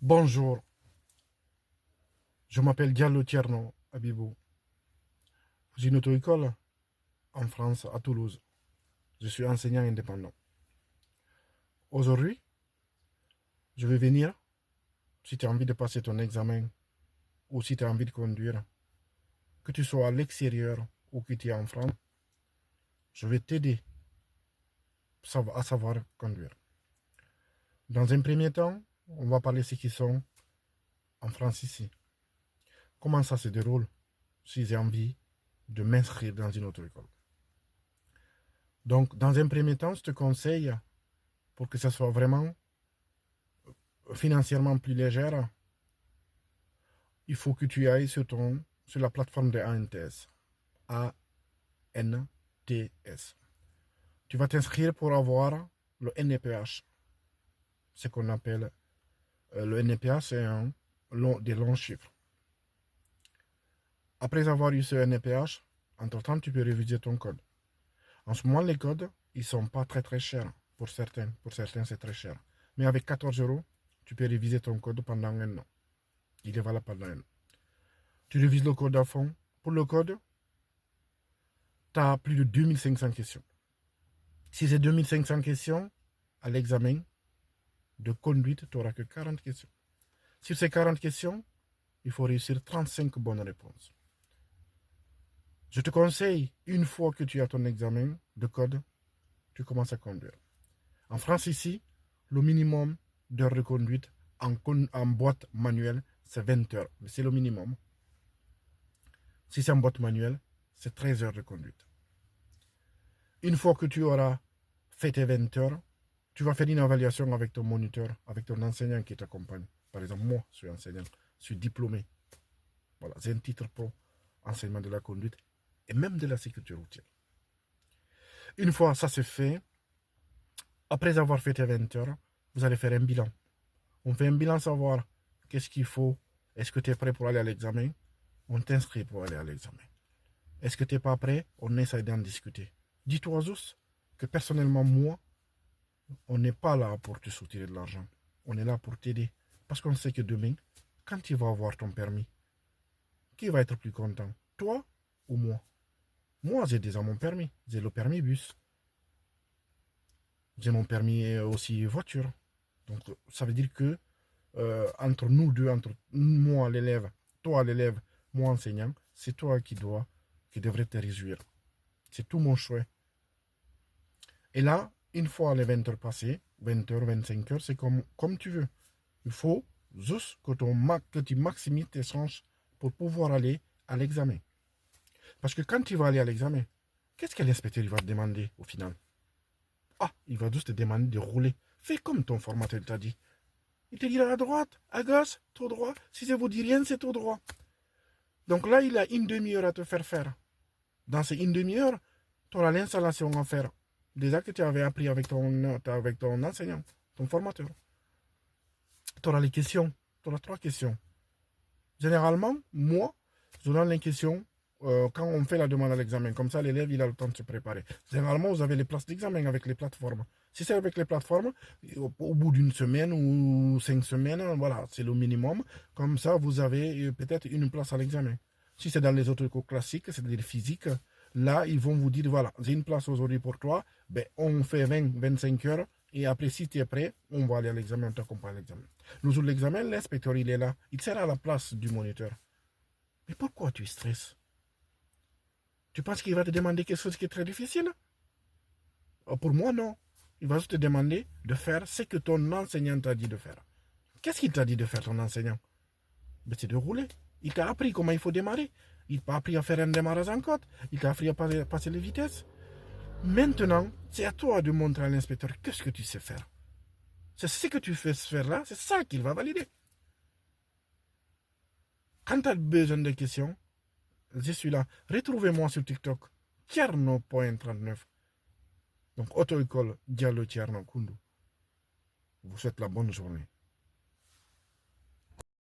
Bonjour, je m'appelle Diallo Tierno Abibou. J'ai une auto-école en France, à Toulouse. Je suis enseignant indépendant. Aujourd'hui, je vais venir, si tu as envie de passer ton examen ou si tu as envie de conduire, que tu sois à l'extérieur ou que tu es en France, je vais t'aider à savoir conduire. Dans un premier temps, on va parler de ceux qui sont en France ici. Comment ça se déroule si j'ai envie de m'inscrire dans une auto-école. Donc, dans un premier temps, je te conseille, pour que ça soit vraiment financièrement plus légère, il faut que tu ailles sur la plateforme de ANTS. ANTS. Tu vas t'inscrire pour avoir le NPH. Ce qu'on appelle le NPH, c'est des longs chiffres. Après avoir eu ce NPH, entre-temps, tu peux réviser ton code. En ce moment, les codes, ils ne sont pas très très chers pour certains. Pour certains, c'est très cher. Mais avec 14 €, tu peux réviser ton code pendant un an. Il est valable pendant un an. Tu révises le code à fond. Pour le code, tu as plus de 2500 questions. Si c'est 2500 questions, à l'examen de conduite, tu n'auras que 40 questions. Sur ces 40 questions, il faut réussir 35 bonnes réponses. Je te conseille, une fois que tu as ton examen de code, tu commences à conduire. En France, ici, le minimum d'heures de conduite en boîte manuelle, c'est 20 heures. C'est le minimum. Si c'est en boîte manuelle, c'est 13 heures de conduite. Une fois que tu auras fait tes 20 heures, tu vas faire une évaluation avec ton moniteur, avec ton enseignant qui t'accompagne. Par exemple, moi, je suis enseignant, je suis diplômé. Voilà, j'ai un titre pro enseignement de la conduite et même de la sécurité routière. Une fois ça c'est fait, après avoir fait tes 20 heures, vous allez faire un bilan. On fait un bilan, savoir qu'est-ce qu'il faut. Est-ce que tu es prêt pour aller à l'examen? On t'inscrit pour aller à l'examen. Est-ce que tu n'es pas prêt? On essaie d'en discuter. Dis-toi, Zeus, que personnellement, moi, on n'est pas là pour te soutirer de l'argent. On est là pour t'aider. Parce qu'on sait que demain, quand tu vas avoir ton permis, qui va être plus content? Toi ou moi? Moi, j'ai déjà mon permis. J'ai le permis bus. J'ai mon permis aussi voiture. Donc, ça veut dire que entre nous deux, entre moi l'élève, toi l'élève, moi enseignant, c'est toi qui devrais te réjouir. C'est tout mon choix. Et là, une fois les 20 heures passées, 20 heures, 25 heures, c'est comme tu veux. Il faut juste que tu maximises tes chances pour pouvoir aller à l'examen. Parce que quand tu vas aller à l'examen, qu'est-ce que l'inspecteur va te demander au final? Ah, il va juste te demander de rouler. Fais comme ton formateur t'a dit. Il te dira à droite, à gauche, tout droit. Si ça ne vous dit rien, c'est tout droit. Donc là, il a une demi-heure à te faire. Dans ces une demi-heure, tu auras l'installation à faire. Déjà que tu avais appris avec ton enseignant, ton formateur. Tu auras les questions. Tu auras 3 questions. Généralement, moi, je donne les questions quand on fait la demande à l'examen. Comme ça, l'élève, il a le temps de se préparer. Généralement, vous avez les places d'examen avec les plateformes. Si c'est avec les plateformes, au bout d'une semaine ou 5 semaines, voilà, c'est le minimum. Comme ça, vous avez peut-être une place à l'examen. Si c'est dans les autres cours classiques, c'est-à-dire physique, là, ils vont vous dire, voilà, j'ai une place aujourd'hui pour toi, ben, on fait 20-25 heures, et après, si tu es prêt, on va aller à l'examen, on t'accompagne à l'examen. Le jour de l'examen, l'inspecteur, il est là, il sera à la place du moniteur. Mais pourquoi tu stresses? Tu penses qu'il va te demander quelque chose qui est très difficile? Pour moi, non. Il va juste te demander de faire ce que ton enseignant t'a dit de faire. Qu'est-ce qu'il t'a dit de faire, ton enseignant? Ben, c'est de rouler. Il t'a appris comment il faut démarrer. Il t'a appris à faire un démarrage en côte. Il t'a appris à passer les vitesses. Maintenant, c'est à toi de montrer à l'inspecteur qu'est-ce que tu sais faire. C'est ce que tu fais faire là, c'est ça qu'il va valider. Quand tu as besoin de questions, je suis là. Retrouvez-moi sur TikTok. Tierno.39. Donc, auto-école Diallo Tierno Kundu. Vous souhaite la bonne journée.